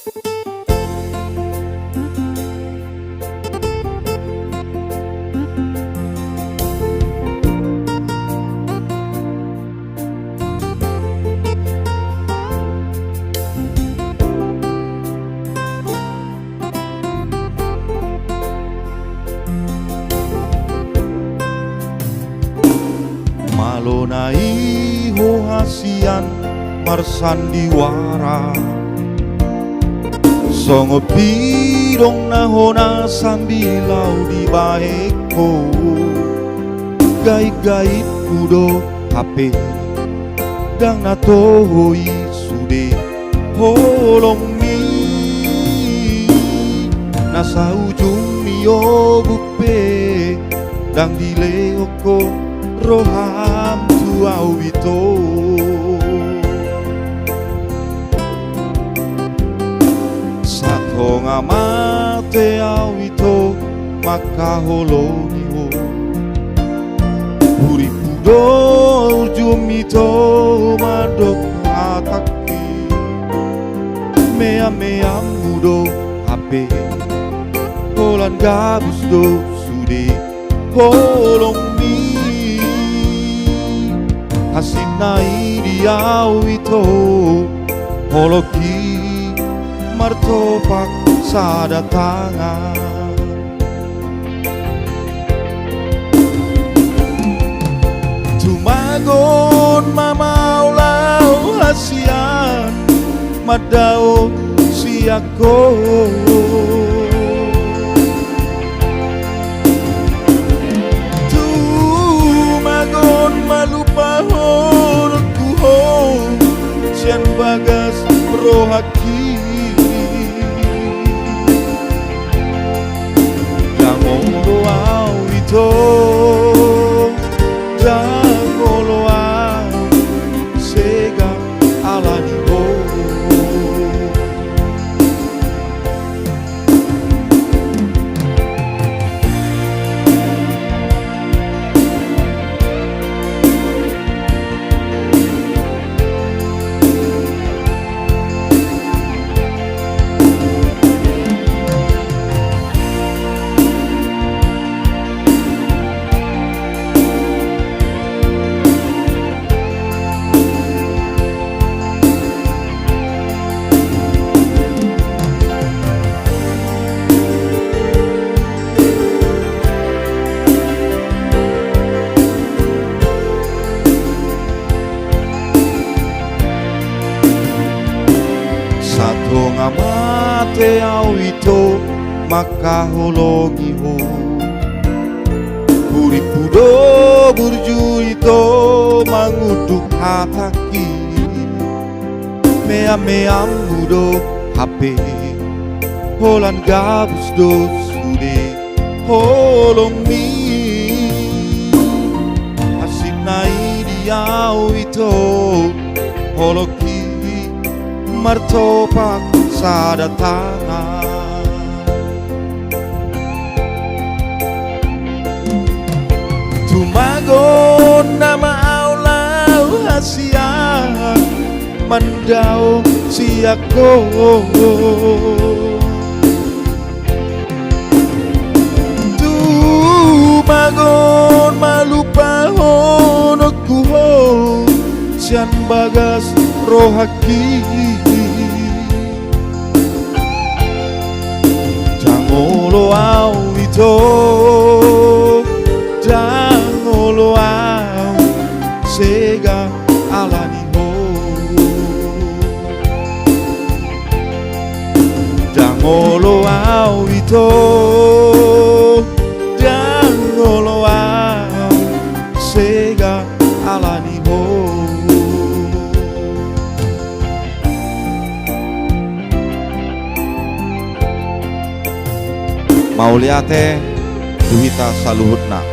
Malonai ho hasian marsandiwara songo pirong nahona sambilau di baeko gait-gait kudo HP dang natohoi sude holong mi nasa ujung mio bupe dang dileoko roham tuau ito sato ngamate au ito makaholo niho puri pudo ujum ito madok ataki mea mudo HP holan gabus do sude holong hasinai diau ito holoki martopak sadatangan tumagon mamaulau hasian madao siako sian bagas rohaki jangolo au ito jangolo au sega alani ho sato ngamate au ito makahologi ho puri pudo burju ito manguduk hataki mea mudo HP holan gabus do sude holong mi asinai diau ito holoki martopak sadatangan tumagon nama aulau hasian mandao siako tumagon malupa honokku sian bagas rohaki jangolo au ito jangolo au sega alani ho jangolo au ito jangolo au sega alani ho Mauliate duhita saluhutna